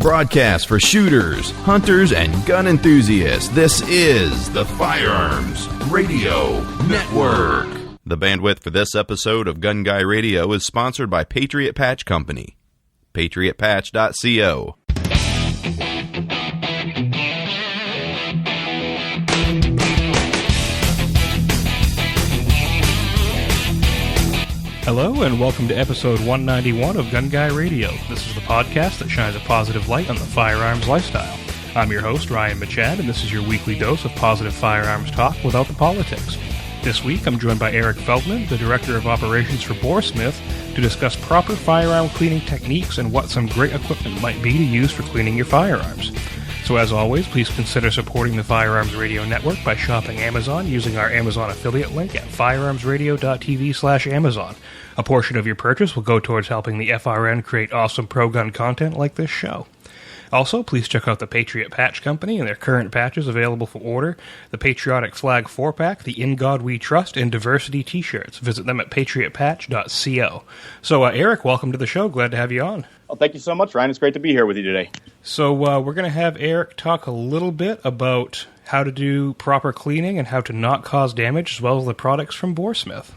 broadcast for shooters, hunters, and gun enthusiasts. This is the Firearms Radio Network. The bandwidth for this episode of Gun Guy Radio is sponsored by Patriot Patch Company. PatriotPatch.co. Hello and welcome to episode 191 of Gun Guy Radio. This is the podcast that shines a positive light on the firearms lifestyle. I'm your host, Ryan Michad, and this is your weekly dose of positive firearms talk without the politics. This week, I'm joined by Eric Feldman, the Director of Operations for BoreSmith, to discuss proper firearm cleaning techniques and what some great equipment might be to use for cleaning your firearms. So as always, please consider supporting the Firearms Radio Network by shopping Amazon using our Amazon affiliate link at firearmsradio.tv/Amazon. A portion of your purchase will go towards helping the FRN create awesome pro-gun content like this show. Also, please check out the Patriot Patch Company and their current patches available for order, the Patriotic Flag 4-pack, the In God We Trust, and Diversity t-shirts. Visit them at patriotpatch.co. So, Eric, welcome to the show. Glad to have you on. Well, thank you so much, Ryan. It's great to be here with you today. So, we're going to have Eric talk a little bit about how to do proper cleaning and how to not cause damage, as well as the products from BoreSmith.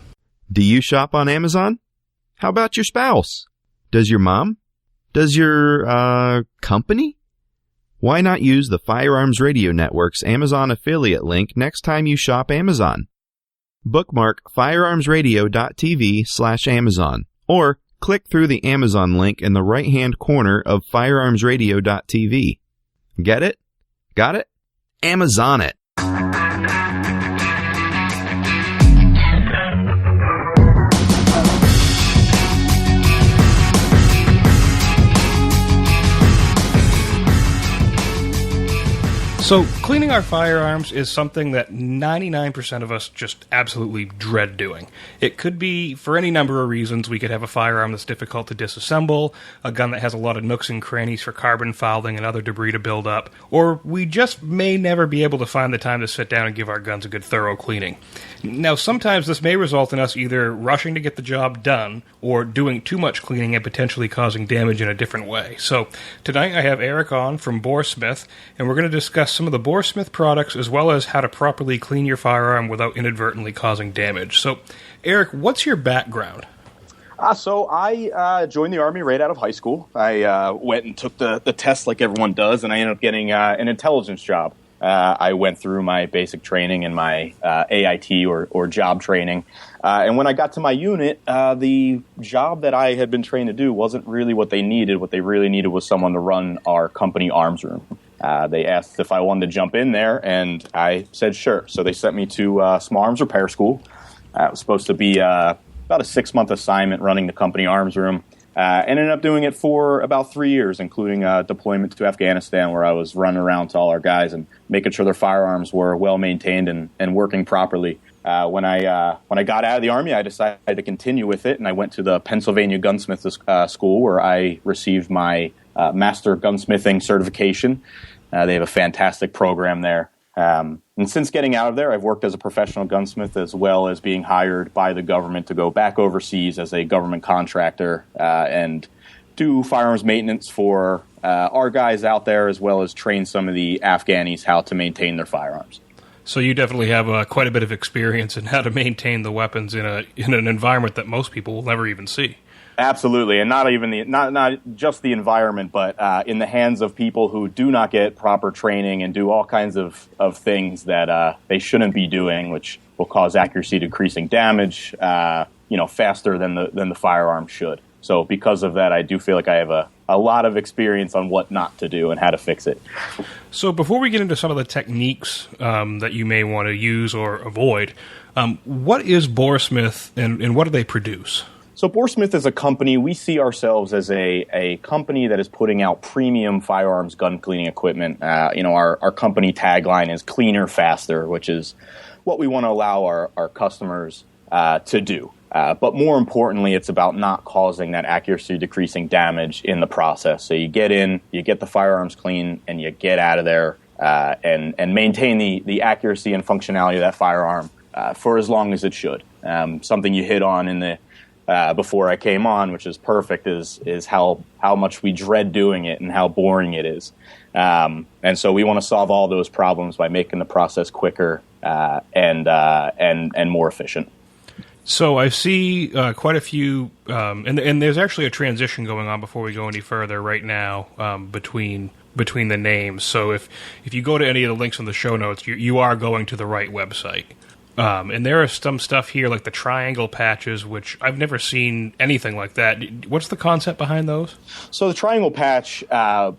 Do you shop on Amazon? How about your spouse? Does your mom? Does your, company? Why not use the Firearms Radio Network's Amazon affiliate link next time you shop Amazon? Bookmark firearmsradio.tv/Amazon or click through the Amazon link in the right-hand corner of firearmsradio.tv. Get it? Got it? Amazon it! So, cleaning our firearms is something that 99% of us just absolutely dread doing. It could be for any number of reasons. We could have a firearm that's difficult to disassemble, a gun that has a lot of nooks and crannies for carbon fouling and other debris to build up, or we just may never be able to find the time to sit down and give our guns a good thorough cleaning. Now, sometimes this may result in us either rushing to get the job done or doing too much cleaning and potentially causing damage in a different way. So, tonight I have Eric on from BoreSmith, and we're going to discuss some of the BoreSmith products as well as how to properly clean your firearm without inadvertently causing damage. So, Eric, what's your background? So I joined the Army right out of high school. I went and took the test like everyone does, and I ended up getting an intelligence job. I went through my basic training and my AIT or job training. And when I got to my unit, the job that I had been trained to do wasn't really what they needed. What they really needed was someone to run our company arms room. They asked if I wanted to jump in there, and I said sure. So they sent me to Small Arms Repair School. It was supposed to be about a 6-month assignment running the company arms room. Ended up doing it for about 3 years, including deployment to Afghanistan, where I was running around to all our guys and making sure their firearms were well maintained and working properly. When I got out of the Army, I decided to continue with it, and I went to the Pennsylvania Gunsmith School, where I received my Master Gunsmithing certification. They have a fantastic program there. And since getting out of there, I've worked as a professional gunsmith as well as being hired by the government to go back overseas as a government contractor and do firearms maintenance for our guys out there, as well as train some of the Afghanis how to maintain their firearms. So you definitely have quite a bit of experience in how to maintain the weapons in an environment that most people will never even see. Absolutely, and not just the environment, but in the hands of people who do not get proper training and do all kinds of things that they shouldn't be doing, which will cause accuracy decreasing damage, faster than the firearm should. So because of that, I do feel like I have a lot of experience on what not to do and how to fix it. So before we get into some of the techniques that you may want to use or avoid, what is BoreSmith and what do they produce? So BoreSmith is a company. We see ourselves as a company that is putting out premium firearms gun cleaning equipment. Our company tagline is cleaner, faster, which is what we want to allow our customers to do. But more importantly, it's about not causing that accuracy decreasing damage in the process. So you get in, you get the firearms clean, and you get out of there and maintain the accuracy and functionality of that firearm for as long as it should. Something you hit on in before I came on, which is perfect, is how much we dread doing it and how boring it is. And so we want to solve all those problems by making the process quicker and more efficient. So I see quite a few, and there's actually a transition going on before we go any further right now between the names. So if you go to any of the links in the show notes, you are going to the right website. And there are some stuff here like the triangle patches, which I've never seen anything like that. What's the concept behind those? So the triangle patch,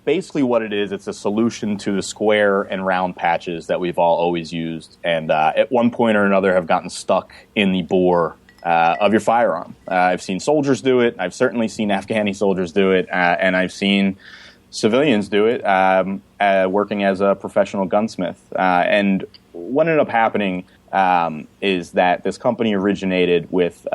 basically what it is, it's a solution to the square and round patches that we've all always used, and at one point or another have gotten stuck in the bore of your firearm. I've seen soldiers do it. I've certainly seen Afghani soldiers do it, and I've seen civilians do it working as a professional gunsmith. And what ended up happening is that this company originated with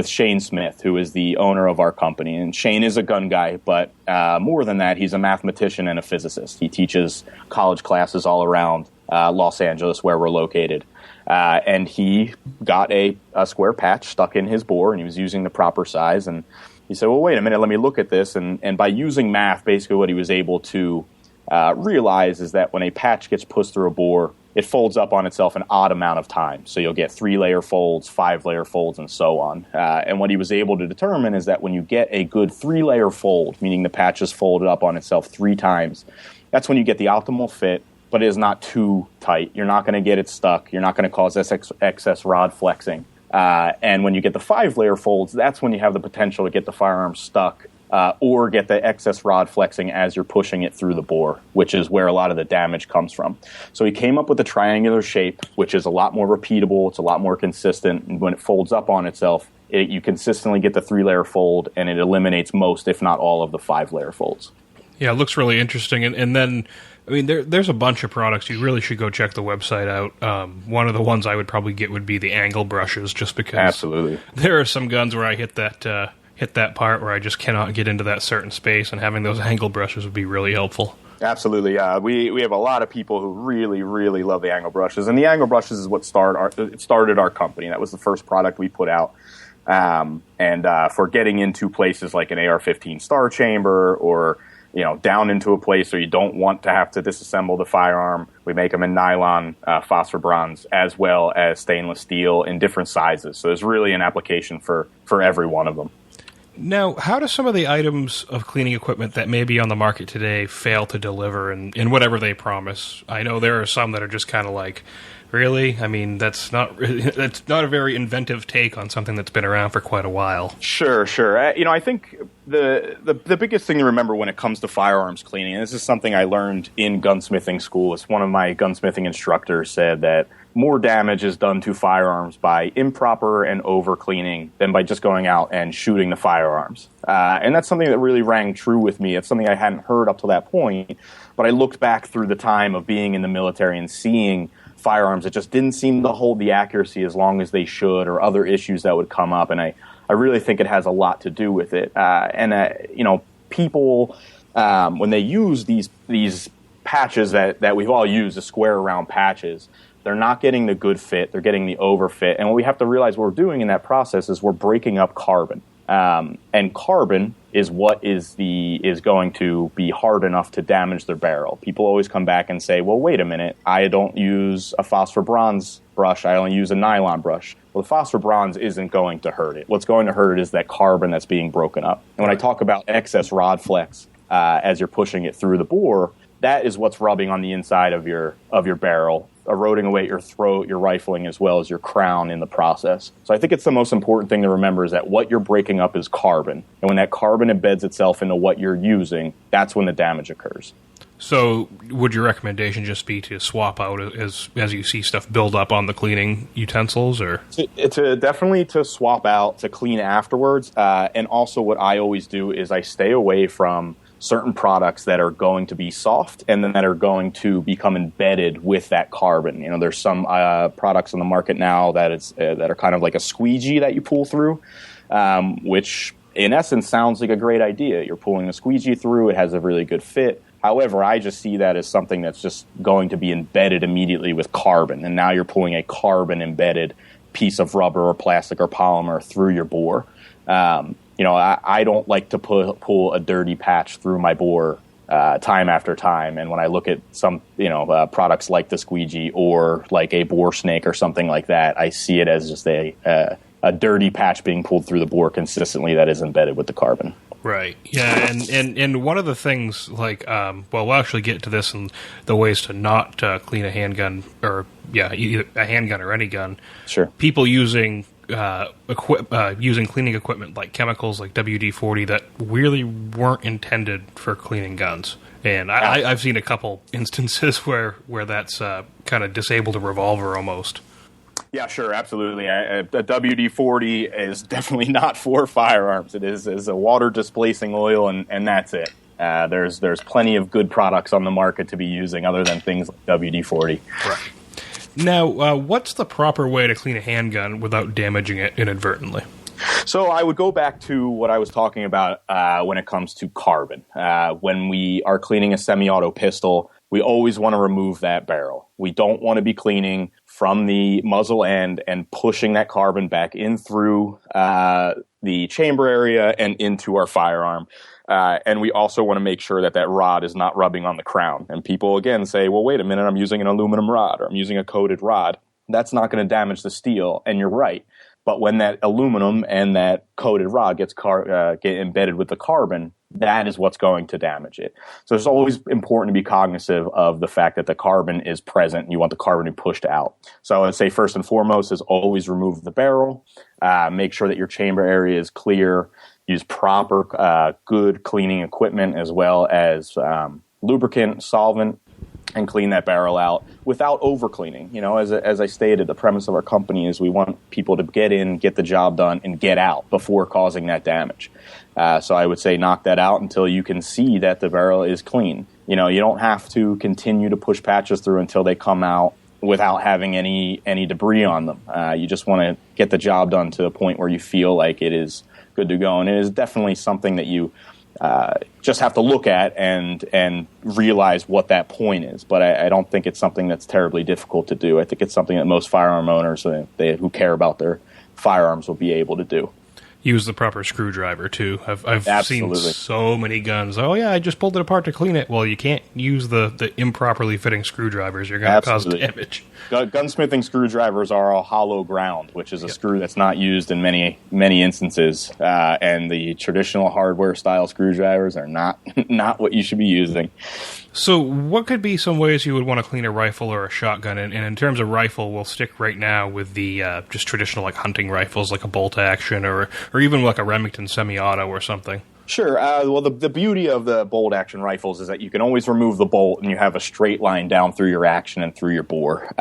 Shane Smith, who is the owner of our company. And Shane is a gun guy, but more than that, he's a mathematician and a physicist. He teaches college classes all around Los Angeles, where we're located. And he got a square patch stuck in his bore, and he was using the proper size. And he said, well, wait a minute, let me look at this. And by using math, basically what he was able to realize is that when a patch gets pushed through a bore, it folds up on itself an odd amount of time. So you'll get 3-layer folds, 5-layer folds, and so on. And what he was able to determine is that when you get a good 3-layer fold, meaning the patch is folded up on itself 3 times, that's when you get the optimal fit, but it is not too tight. You're not going to get it stuck. You're not going to cause excess rod flexing. And when you get the 5-layer folds, that's when you have the potential to get the firearm stuck or get the excess rod flexing as you're pushing it through the bore, which is where a lot of the damage comes from. So he came up with a triangular shape, which is a lot more repeatable. It's a lot more consistent. And when it folds up on itself, you consistently get the 3-layer fold, and it eliminates most, if not all, of the 5-layer folds. Yeah, it looks really interesting. And then, I mean, there's a bunch of products. You really should go check the website out. One of the ones I would probably get would be the angle brushes, just because absolutely there are some guns where I hit that part where I just cannot get into that certain space, and having those angle brushes would be really helpful. Absolutely. We have a lot of people who really, really love the angle brushes, and the angle brushes is what started our company. That was the first product we put out. And for getting into places like an AR-15 Star Chamber, or down into a place where you don't want to have to disassemble the firearm, we make them in nylon, phosphor bronze, as well as stainless steel in different sizes. So there's really an application for every one of them. Now, how do some of the items of cleaning equipment that may be on the market today fail to deliver in whatever they promise? I know there are some that are just kind of like, really? I mean, that's not a very inventive take on something that's been around for quite a while. Sure. I think the biggest thing to remember when it comes to firearms cleaning, and this is something I learned in gunsmithing school, is one of my gunsmithing instructors said that more damage is done to firearms by improper and over cleaning than by just going out and shooting the firearms. And that's something that really rang true with me. It's something I hadn't heard up to that point, but I looked back through the time of being in the military and seeing firearms that just didn't seem to hold the accuracy as long as they should, or other issues that would come up. And I really think it has a lot to do with it. People, when they use these patches that we've all used, the square round patches, they're not getting the good fit. They're getting the overfit. And what we have to realize what we're doing in that process is we're breaking up carbon. And carbon is what is going to be hard enough to damage their barrel. People always come back and say, well, wait a minute, I don't use a phosphor bronze brush, I only use a nylon brush. Well, the phosphor bronze isn't going to hurt it. What's going to hurt it is that carbon that's being broken up. And when I talk about excess rod flex as you're pushing it through the bore, that is what's rubbing on the inside of your barrel, eroding away your throat, your rifling, as well as your crown in the process. So I think it's the most important thing to remember is that what you're breaking up is carbon. And when that carbon embeds itself into what you're using, that's when the damage occurs. So would your recommendation just be to swap out as you see stuff build up on the cleaning utensils? Or definitely to swap out, to clean afterwards. And also what I always do is I stay away from certain products that are going to be soft and then that are going to become embedded with that carbon. There's some products on the market now that are kind of like a squeegee that you pull through, which in essence sounds like a great idea. You're pulling the squeegee through, it has a really good fit. However, I just see that as something that's just going to be embedded immediately with carbon, and now you're pulling a carbon embedded piece of rubber or plastic or polymer through your bore. I don't like to pull a dirty patch through my bore time after time. And when I look at some, products like the squeegee or like a bore snake or something like that, I see it as just a dirty patch being pulled through the bore consistently that is embedded with the carbon. Right. Yeah, and one of the things, we'll actually get to this and the ways to not clean a handgun, or either a handgun or any gun. Sure. People using using cleaning equipment like chemicals like WD-40 that really weren't intended for cleaning guns. And I've seen a couple instances where that's kind of disabled a revolver almost. Yeah, sure, absolutely. A WD-40 is definitely not for firearms. It is a water-displacing oil, and that's it. There's plenty of good products on the market to be using other than things like WD-40. Right. Now, what's the proper way to clean a handgun without damaging it inadvertently? So I would go back to what I was talking about when it comes to carbon. When we are cleaning a semi-auto pistol, we always want to remove that barrel. We don't want to be cleaning from the muzzle end and pushing that carbon back in through the chamber area and into our firearm. And we also want to make sure that rod is not rubbing on the crown. And people, again, say, well, wait a minute, I'm using an aluminum rod or I'm using a coated rod. That's not going to damage the steel. And you're right. But when that aluminum and that coated rod get embedded with the carbon, that is what's going to damage it. So it's always important to be cognizant of the fact that the carbon is present and you want the carbon to be pushed out. So I'd say first and foremost is always remove the barrel. Make sure that your chamber area is clear. Use proper, good cleaning equipment as well as lubricant, solvent, and clean that barrel out without over cleaning. As I stated, the premise of our company is we want people to get in, get the job done, and get out before causing that damage. So I would say knock that out until you can see that the barrel is clean. You don't have to continue to push patches through until they come out without having any debris on them. You just want to get the job done to the point where you feel like it is good to go. And it is definitely something that you just have to look at and realize what that point is. But I don't think it's something that's terribly difficult to do. I think it's something that most firearm owners who care about their firearms will be able to do. Use the proper screwdriver, too. I've seen so many guns. Oh, yeah, I just pulled it apart to clean it. Well, you can't use the improperly fitting screwdrivers. You're going to cause damage. Gunsmithing screwdrivers are a hollow ground, which is a screw that's not used in many, many instances. And the traditional hardware-style screwdrivers are not what you should be using. So what could be some ways you would want to clean a rifle or a shotgun? And in terms of rifle, we'll stick right now with the just traditional hunting rifles, like a bolt action or even like a Remington semi-auto or something. Sure. Well, the beauty of the bolt action rifles is that you can always remove the bolt and you have a straight line down through your action and through your bore,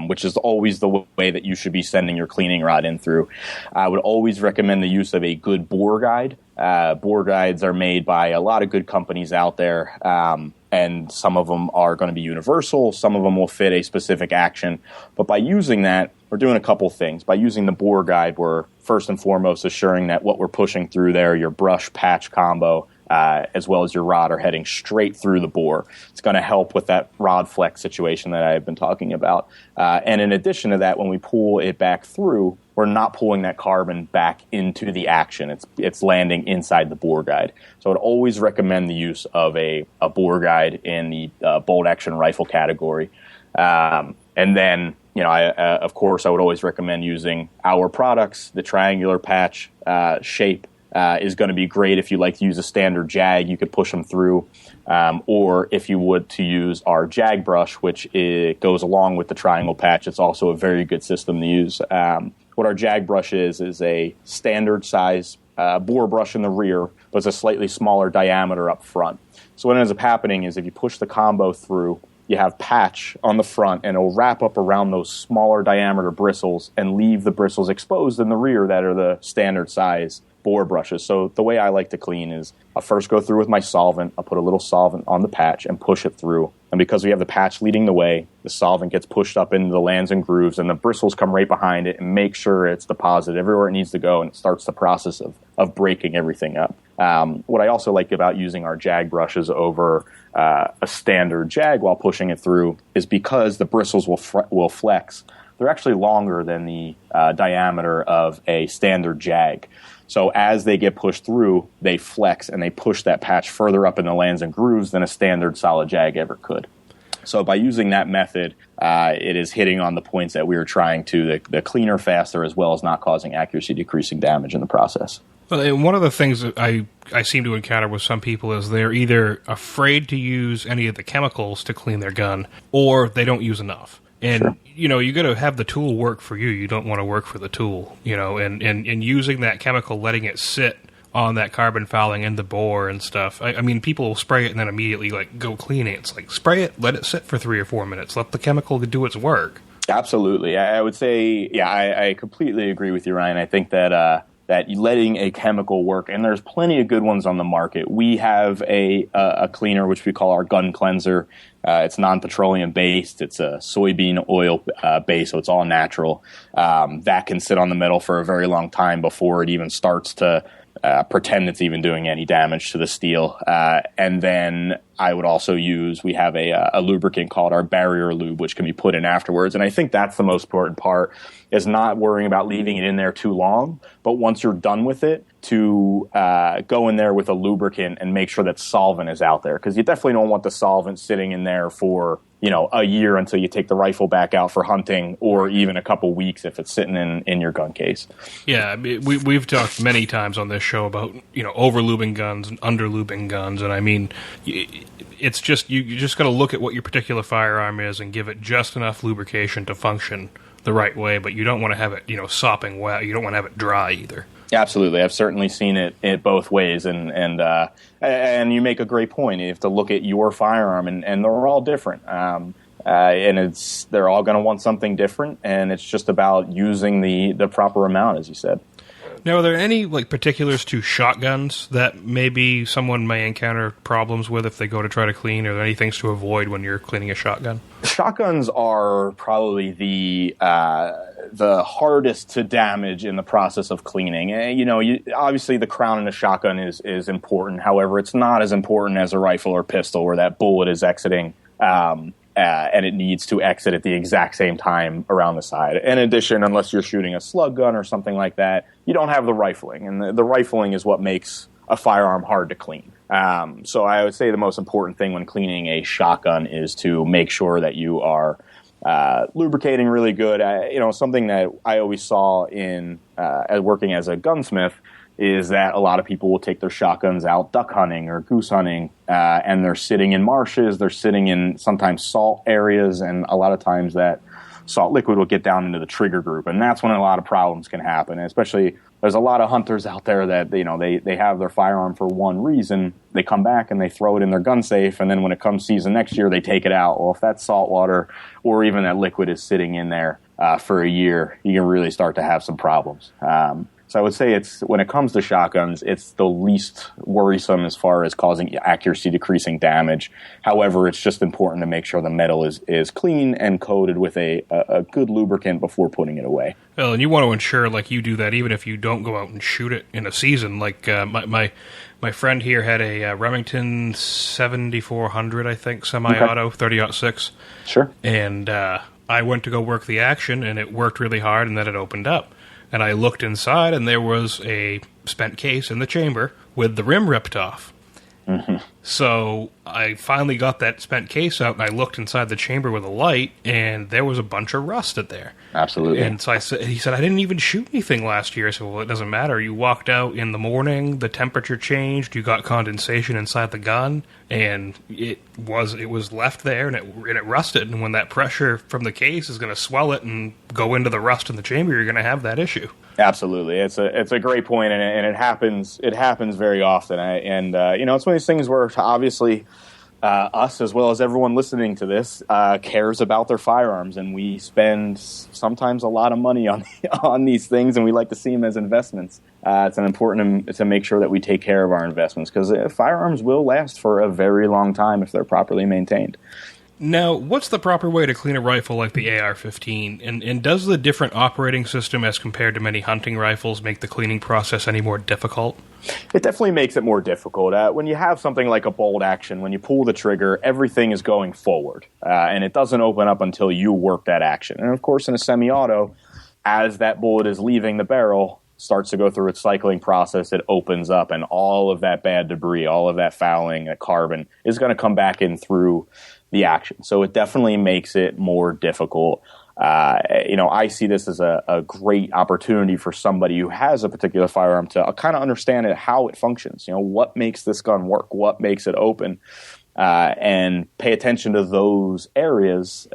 which is always the way that you should be sending your cleaning rod in through. I would always recommend the use of a good bore guide. Bore guides are made by a lot of good companies out there, and some of them are going to be universal. Some of them will fit a specific action. But by using that, we're doing a couple things. By using the bore guide, we're first and foremost assuring that what we're pushing through there, your brush patch combo, as well as your rod, are heading straight through the bore. It's going to help with that rod flex situation that I've been talking about. And in addition to that, when we pull it back through, we're not pulling that carbon back into the action. It's landing inside the bore guide. So I'd always recommend the use of a bore guide in the bolt action rifle category. And then, of course, I would always recommend using our products. The triangular patch shape is going to be great. If you like to use a standard jag, you could push them through. Or if you would to use our jag brush, which goes along with the triangle patch, it's also a very good system to use. What our jag brush is a standard size bore brush in the rear, but it's a slightly smaller diameter up front. So what ends up happening is if you push the combo through, you have patch on the front, and it'll wrap up around those smaller diameter bristles and leave the bristles exposed in the rear that are the standard size bore brushes. So the way I like to clean is I'll first go through with my solvent. I'll put a little solvent on the patch and push it through. And because we have the patch leading the way, the solvent gets pushed up into the lands and grooves, and the bristles come right behind it and make sure it's deposited everywhere it needs to go, and it starts the process of breaking everything up. What I also like about using our jag brushes over a standard jag while pushing it through is because the bristles will flex. They're actually longer than the diameter of a standard jag. So as they get pushed through, they flex and they push that patch further up in the lands and grooves than a standard solid jag ever could. So by using that method, it is hitting on the points that we were trying to, the cleaner, faster, as well as not causing accuracy decreasing damage in the process. Well, and one of the things that I seem to encounter with some people is they're either afraid to use any of the chemicals to clean their gun, or they don't use enough. And, Sure. You got to have the tool work for you. You don't want to work for the tool, and using that chemical, letting it sit on that carbon fouling in the bore and stuff. I mean, people will spray it and then immediately, go clean it. It's like, spray it, let it sit for 3 or 4 minutes. Let the chemical do its work. Absolutely. I would say, I completely agree with you, Ryan. I think that that letting a chemical work, and there's plenty of good ones on the market. We have a cleaner, which we call our gun cleanser. It's non-petroleum based. It's a soybean oil base, so it's all natural. That can sit on the metal for a very long time before it even starts to pretend it's even doing any damage to the steel. And then I would also we have a lubricant called our barrier lube, which can be put in afterwards. And I think that's the most important part, is not worrying about leaving it in there too long. But once you're done with it, to go in there with a lubricant and make sure that solvent is out there. Because you definitely don't want the solvent sitting in there for, a year until you take the rifle back out for hunting, or even a couple weeks if it's sitting in your gun case. Yeah, we've talked many times on this show about, over-lubing guns and under-lubing guns. And I mean, it's just, you just got to look at what your particular firearm is and give it just enough lubrication to function the right way. But you don't want to have it, sopping wet. You don't want to have it dry either. Absolutely. I've certainly seen it both ways, and you make a great point. You have to look at your firearm, and they're all different. And they're all going to want something different, and it's just about using the proper amount, as you said. Now, are there any particulars to shotguns that maybe someone may encounter problems with if they go to try to clean? Are there any things to avoid when you're cleaning a shotgun? Shotguns are probably the hardest to damage in the process of cleaning. Obviously the crown in a shotgun is important. However, it's not as important as a rifle or pistol, where that bullet is exiting, and it needs to exit at the exact same time around the side. In addition, unless you're shooting a slug gun or something like that, you don't have the rifling, and the rifling is what makes a firearm hard to clean. So I would say the most important thing when cleaning a shotgun is to make sure that you are lubricating really good. Something that I always saw in working as a gunsmith is that a lot of people will take their shotguns out duck hunting or goose hunting, and they're sitting in marshes, they're sitting in sometimes salt areas, and a lot of times that salt liquid will get down into the trigger group, and that's when a lot of problems can happen. And especially, there's a lot of hunters out there that they have their firearm for one reason. They come back and they throw it in their gun safe, and then when it comes season next year, they take it out. Well, if that salt water or even that liquid is sitting in there for a year, you can really start to have some problems. So I would say when it comes to shotguns, it's the least worrisome as far as causing accuracy decreasing damage. However, it's just important to make sure the metal is clean and coated with a good lubricant before putting it away. Well, and you want to ensure you do that even if you don't go out and shoot it in a season. My friend here had a Remington 7400, I think, semi-auto, 30-06. Sure. And I went to go work the action, and it worked really hard, and then it opened up. And I looked inside, and there was a spent case in the chamber with the rim ripped off. Mm-hmm. So I finally got that spent case out, and I looked inside the chamber with a light, and there was a bunch of rust in there. Absolutely. And so he said, I didn't even shoot anything last year. I said, well, it doesn't matter. You walked out in the morning, the temperature changed, you got condensation inside the gun, and it was left there, and it rusted. And when that pressure from the case is going to swell it and go into the rust in the chamber, you're going to have that issue. Absolutely, it's a great point, and it happens very often. It's one of these things where obviously us, as well as everyone listening to this, cares about their firearms, and we spend sometimes a lot of money on these things, and we like to see them as investments. It's important to make sure that we take care of our investments, because firearms will last for a very long time if they're properly maintained. Now, what's the proper way to clean a rifle like the AR-15? And does the different operating system as compared to many hunting rifles make the cleaning process any more difficult? It definitely makes it more difficult. When you have something like a bolt action, when you pull the trigger, everything is going forward, and it doesn't open up until you work that action. And of course, in a semi-auto, as that bullet is leaving the barrel, starts to go through its cycling process, it opens up, and all of that bad debris, all of that fouling, that carbon is going to come back in through the action. So it definitely makes it more difficult. I see this as a great opportunity for somebody who has a particular firearm to kind of understand how it functions. What makes this gun work? What makes it open? And pay attention to those areas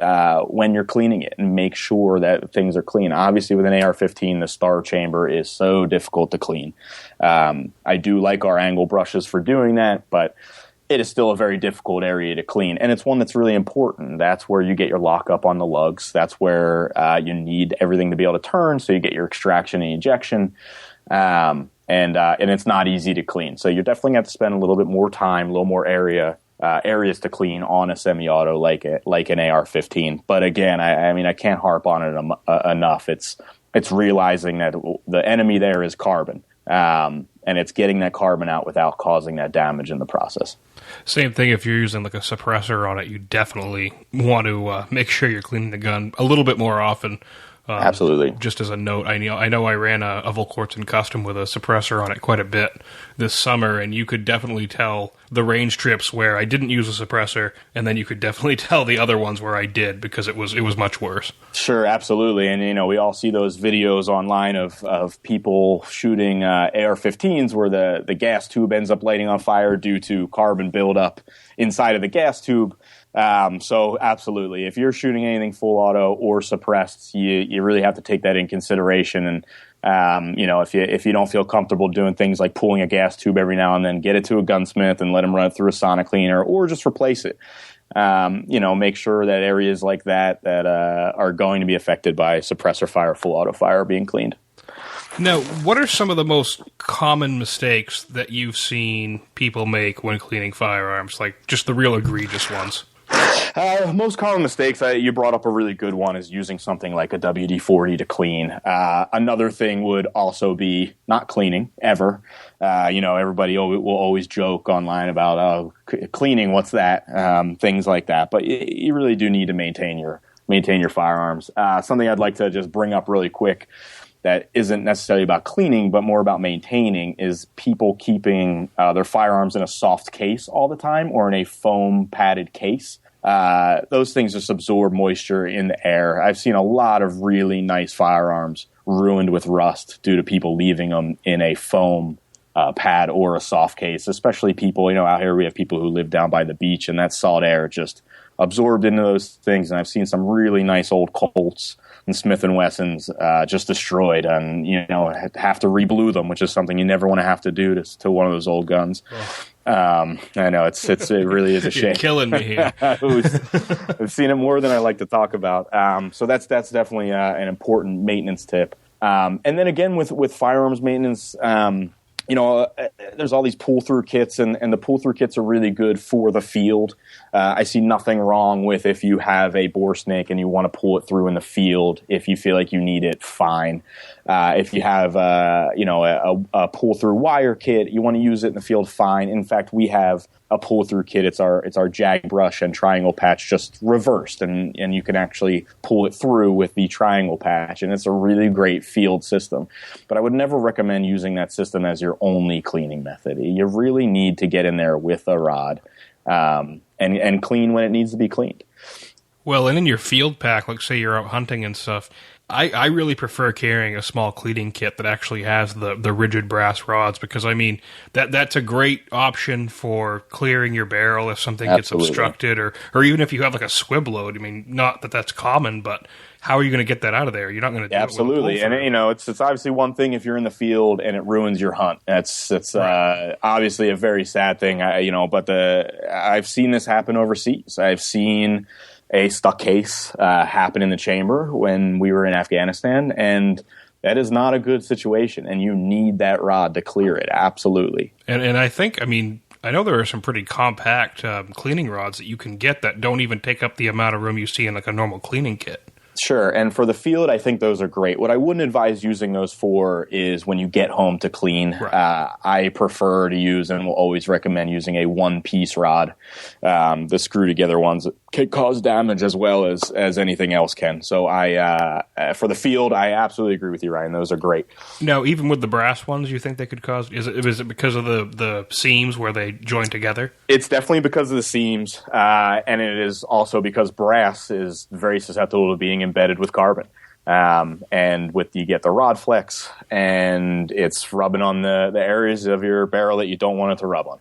when you're cleaning it, and make sure that things are clean. Obviously, with an AR-15, the star chamber is so difficult to clean. I do like our angle brushes for doing that, but it is still a very difficult area to clean, and it's one that's really important. That's where you get your lockup on the lugs. That's where you need everything to be able to turn, so you get your extraction and ejection. And it's not easy to clean. So you're definitely going to have to spend a little bit more time, a little more areas to clean on a semi-auto like an AR-15. But again, I can't harp on it enough. It's realizing that the enemy there is carbon, and it's getting that carbon out without causing that damage in the process. Same thing if you're using like a suppressor on it. You definitely want to make sure you're cleaning the gun a little bit more often. Absolutely. Just as a note, I know I ran a Volquartsen Custom with a suppressor on it quite a bit this summer, and you could definitely tell the range trips where I didn't use a suppressor, and then you could definitely tell the other ones where I did, because it was much worse. Sure, absolutely. And, we all see those videos online of people shooting AR-15s where the gas tube ends up lighting on fire due to carbon buildup inside of the gas tube. So absolutely, if you're shooting anything full auto or suppressed, you really have to take that in consideration. And, if you don't feel comfortable doing things like pulling a gas tube every now and then, get it to a gunsmith and let them run it through a sonic cleaner, or just replace it. Make sure that areas like that are going to be affected by suppressor fire, full auto fire are being cleaned. Now, what are some of the most common mistakes that you've seen people make when cleaning firearms, like just the real egregious ones? Most common mistakes, you brought up a really good one, is using something like a WD-40 to clean. Another thing would also be not cleaning ever. Everybody will always joke online about cleaning, what's that? Things like that. But you really do need to maintain your firearms. Something I'd like to just bring up really quick that isn't necessarily about cleaning, but more about maintaining, is people keeping their firearms in a soft case all the time, or in a foam padded case. Those things just absorb moisture in the air. I've seen a lot of really nice firearms ruined with rust due to people leaving them in a foam pad or a soft case, especially people, out here we have people who live down by the beach, and that salt air just absorbed into those things. And I've seen some really nice old Colts and Smith & Wessons just destroyed, and have to re-blue them, which is something you never want to have to do to one of those old guns. I know it really is a shame. You're killing me here. I've seen it more than I like to talk about. So that's definitely an important maintenance tip. And then again with firearms maintenance, there's all these pull-through kits, and the pull-through kits are really good for the field. I see nothing wrong with, if you have a bore snake and you want to pull it through in the field, if you feel like you need it, fine. If you have a pull-through wire kit, you want to use it in the field, fine. In fact, we have a pull-through kit. It's our jag brush and triangle patch just reversed, and you can actually pull it through with the triangle patch, and it's a really great field system. But I would never recommend using that system as your only cleaning method. You really need to get in there with a rod and clean when it needs to be cleaned. Well, and in your field pack, like say you're out hunting and stuff, I really prefer carrying a small cleaning kit that actually has the rigid brass rods, because that's a great option for clearing your barrel if something Absolutely. gets obstructed, or even if you have like a squib load. Not that that's common, but how are you going to get that out of there? You're not going to do Absolutely. it with a pull-through. And it's obviously one thing if you're in the field and it ruins your hunt. That's right. Obviously a very sad thing. But I've seen this happen overseas. I've seen a stuck case happen in the chamber when we were in Afghanistan, and that is not a good situation, and you need that rod to clear it. Absolutely. And I think, I know there are some pretty compact cleaning rods that you can get that don't even take up the amount of room you see in like a normal cleaning kit. Sure, and for the field, I think those are great. What I wouldn't advise using those for is when you get home to clean. Right. I prefer to use, and will always recommend using, a one-piece rod. The screw-together ones can cause damage as well as anything else can. So for the field, I absolutely agree with you, Ryan. Those are great. Now, even with the brass ones, you think they could cause? Is it because of the seams where they join together? It's definitely because of the seams, and it is also because brass is very susceptible to being embedded with carbon. And you get the rod flex, and it's rubbing on the areas of your barrel that you don't want it to rub on.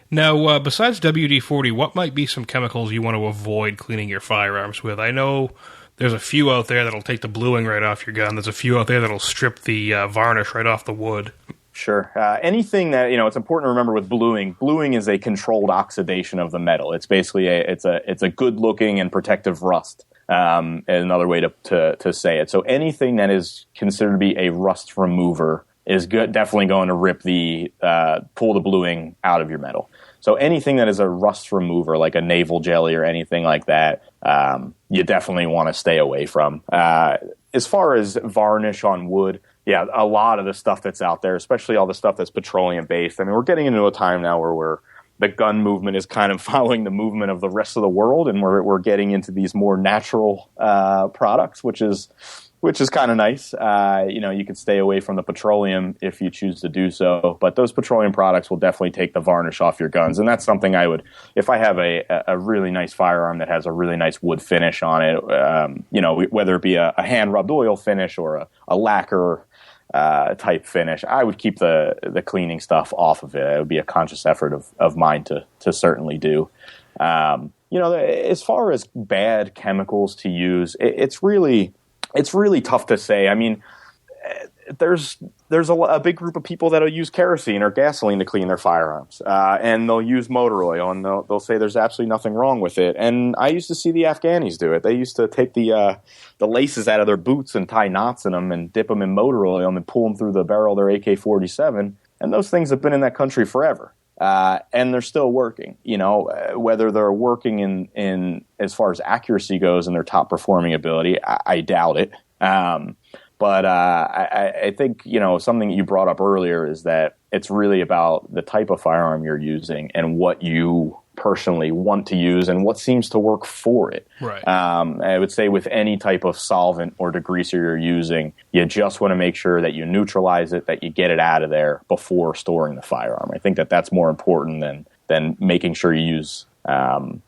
Now, besides WD-40, what might be some chemicals you want to avoid cleaning your firearms with? I know there's a few out there that'll take the bluing right off your gun. There's a few out there that'll strip the varnish right off the wood. Sure. Anything that, it's important to remember with bluing. Bluing is a controlled oxidation of the metal. It's basically it's a good-looking and protective rust. Another way to say it. So anything that is considered to be a rust remover is definitely going to pull the bluing out of your metal. So anything that is a rust remover, like a navel jelly or anything like that, you definitely want to stay away from. As far as varnish on wood, yeah, a lot of the stuff that's out there, especially all the stuff that's petroleum-based. I mean, we're getting into a time now where the gun movement is kind of following the movement of the rest of the world, and we're getting into these more natural products, which is kind of nice. You can stay away from the petroleum if you choose to do so, but those petroleum products will definitely take the varnish off your guns, and that's something I would, if I have a really nice firearm that has a really nice wood finish on it, whether it be a hand-rubbed oil finish or a lacquer type finish, I would keep the cleaning stuff off of it. It would be a conscious effort of mine to certainly do. As far as bad chemicals to use, it's really tough to say. I mean, there's a big group of people that'll use kerosene or gasoline to clean their firearms, and they'll use motor oil, and they'll say there's absolutely nothing wrong with it. And I used to see the Afghanis do it. They used to take the laces out of their boots and tie knots in them and dip them in motor oil and then pull them through the barrel of their AK-47. And those things have been in that country forever. And they're still working, whether they're working in as far as accuracy goes and their top performing ability, I doubt it. But I think, something you brought up earlier is that it's really about the type of firearm you're using and what you personally want to use and what seems to work for it. Right. I would say with any type of solvent or degreaser you're using, you just want to make sure that you neutralize it, that you get it out of there before storing the firearm. I think that's more important than making sure you use making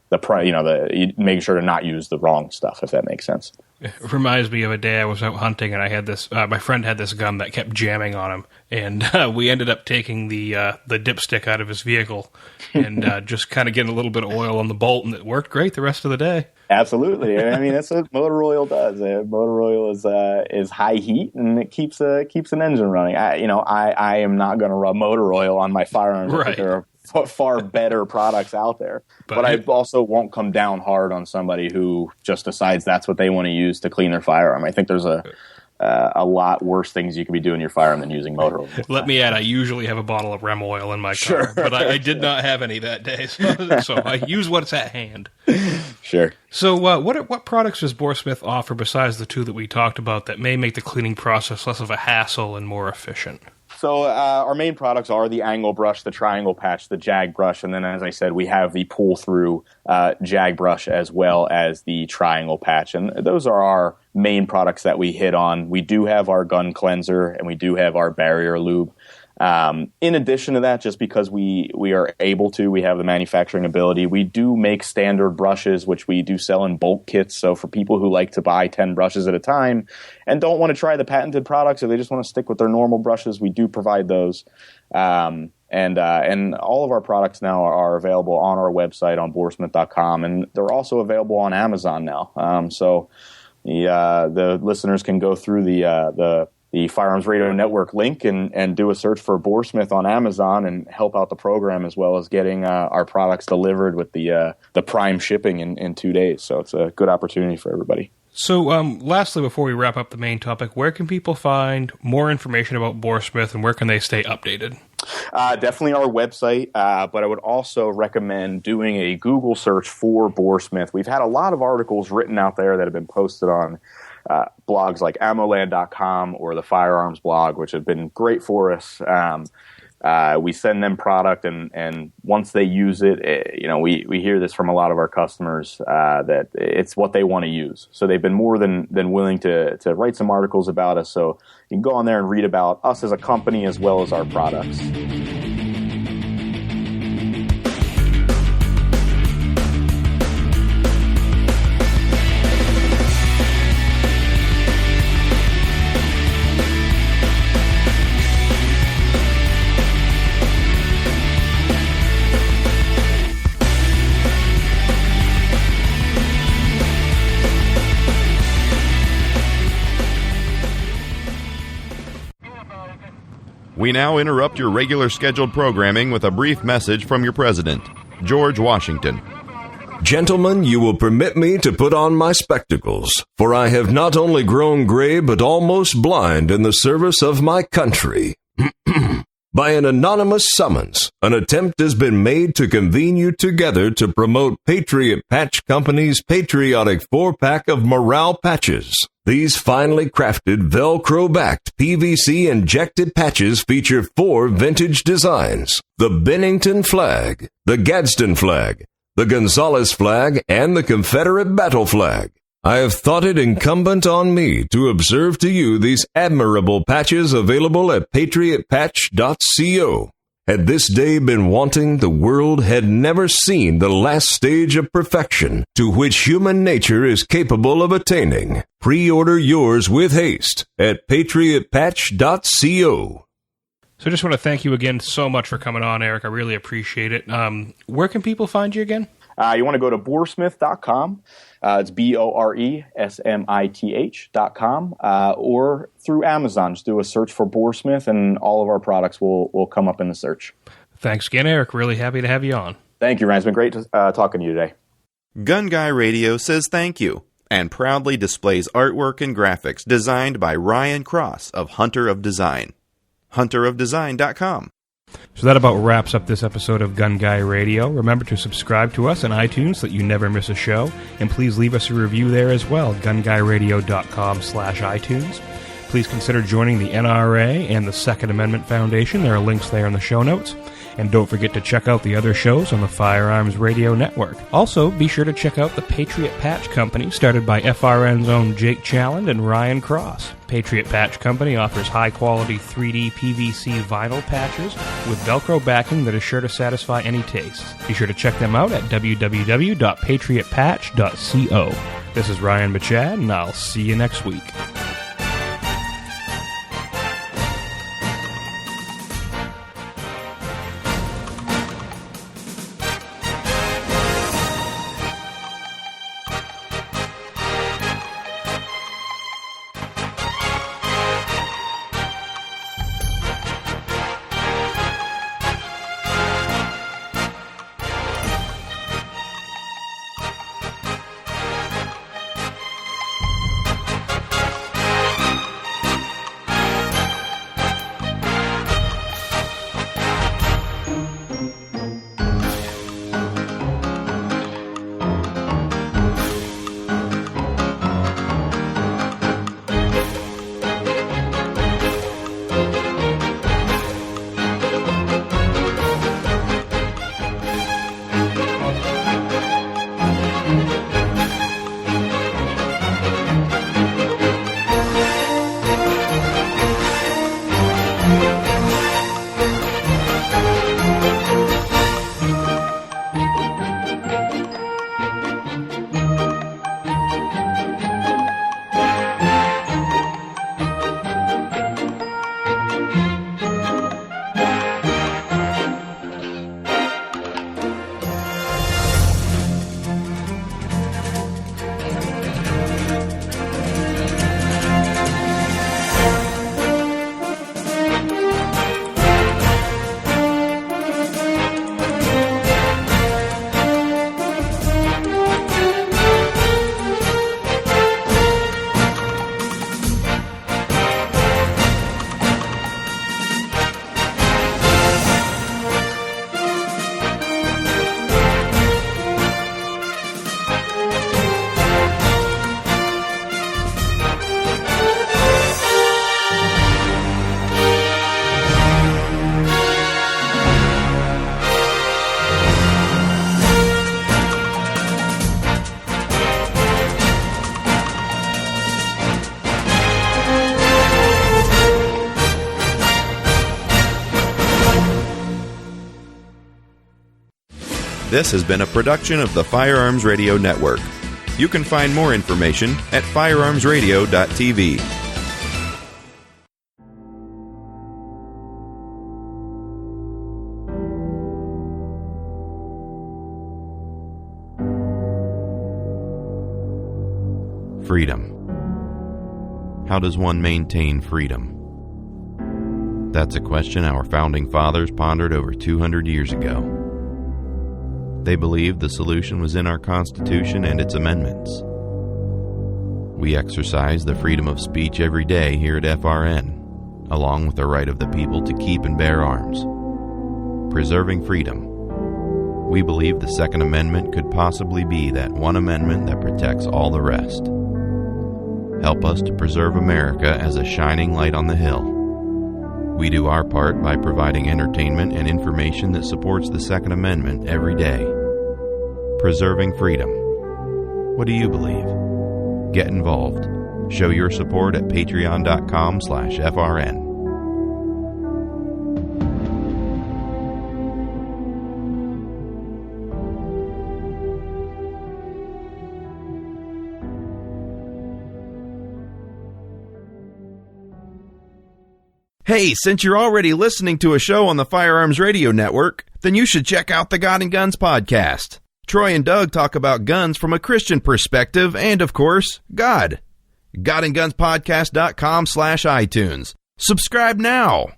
sure to not use the wrong stuff, if that makes sense. It reminds me of a day I was out hunting, and I had this. My friend had this gun that kept jamming on him, and we ended up taking the dipstick out of his vehicle and just kind of getting a little bit of oil on the bolt, and it worked great the rest of the day. Absolutely. I mean, that's what motor oil does. Motor oil is high heat, and it keeps an engine running. I am not going to rub motor oil on my firearms. Right. There are far better products out there, but I also won't come down hard on somebody who just decides that's what they want to use to clean their firearm. I think there's a lot worse things you could be doing in your firearm than using motor oil. Let me add, I usually have a bottle of Rem oil in my car, Sure. but I did not have any that day, so I use what's at hand. Sure. So what products does BoreSmith offer besides the two that we talked about that may make the cleaning process less of a hassle and more efficient? So our main products are the angle brush, the triangle patch, the jag brush, and then, as I said, we have the pull-through jag brush as well as the triangle patch. And those are our main products that we hit on. We do have our gun cleanser, and we do have our barrier lube. In addition to that, just because we are able to, we have the manufacturing ability, we do make standard brushes, which we do sell in bulk kits. So for people who like to buy 10 brushes at a time and don't want to try the patented products, or they just want to stick with their normal brushes, we do provide those. And all of our products now are available on our website on BoreSmith.com, and they're also available on Amazon now. So the listeners can go through the Firearms Radio Network link and do a search for BoreSmith on Amazon and help out the program, as well as getting our products delivered with the prime shipping in 2 days. So it's a good opportunity for everybody. So lastly, before we wrap up the main topic, where can people find more information about BoreSmith, and where can they stay updated? Definitely our website, but I would also recommend doing a Google search for BoreSmith. We've had a lot of articles written out there that have been posted on blogs like ammoland.com or the Firearms blog, which have been great for us. We send them product, and once they use it, we hear this from a lot of our customers that it's what they want to use. So they've been more than willing to write some articles about us. So you can go on there and read about us as a company as well as our products. We now interrupt your regular scheduled programming with a brief message from your president, George Washington. Gentlemen, you will permit me to put on my spectacles, for I have not only grown gray but almost blind in the service of my country. By an anonymous summons, an attempt has been made to convene you together to promote Patriot Patch Company's patriotic 4-pack of morale patches. These finely crafted, Velcro-backed, PVC-injected patches feature 4 vintage designs: the Bennington flag, the Gadsden flag, the Gonzales flag, and the Confederate battle flag. I have thought it incumbent on me to observe to you these admirable patches available at patriotpatch.co. Had this day been wanting, the world had never seen the last stage of perfection to which human nature is capable of attaining. Pre-order yours with haste at patriotpatch.co. So just want to thank you again so much for coming on, Eric. I really appreciate it. Where can people find you again? You want to go to BoreSmith.com. It's BoreSmith.com, or through Amazon. Just do a search for BoreSmith, and all of our products will come up in the search. Thanks again, Eric. Really happy to have you on. Thank you, Ryan. It's been great talking to you today. Gun Guy Radio says thank you and proudly displays artwork and graphics designed by Ryan Cross of Hunter of Design. HunterofDesign.com. So that about wraps up this episode of Gun Guy Radio. Remember to subscribe to us on iTunes so that you never miss a show. And please leave us a review there as well, gunguyradio.com/iTunes. Please consider joining the NRA and the Second Amendment Foundation. There are links there in the show notes. And don't forget to check out the other shows on the Firearms Radio Network. Also, be sure to check out the Patriot Patch Company, started by FRN's own Jake Challand and Ryan Cross. Patriot Patch Company offers high-quality 3D PVC vinyl patches with Velcro backing that is sure to satisfy any taste. Be sure to check them out at www.patriotpatch.co. This is Ryan Michad, and I'll see you next week. This has been a production of the Firearms Radio Network. You can find more information at firearmsradio.tv. Freedom. How does one maintain freedom? That's a question our founding fathers pondered over 200 years ago. They believed the solution was in our Constitution and its amendments. We exercise the freedom of speech every day here at FRN, along with the right of the people to keep and bear arms. Preserving freedom. We believe the Second Amendment could possibly be that one amendment that protects all the rest. Help us to preserve America as a shining light on the hill. We do our part by providing entertainment and information that supports the Second Amendment every day. Preserving freedom. What do you believe? Get involved. Show your support at patreon.com/FRN. Hey, since you're already listening to a show on the Firearms Radio Network, then you should check out the God and Guns podcast. Troy and Doug talk about guns from a Christian perspective and, of course, God. GodandGunsPodcast.com/iTunes. Subscribe now.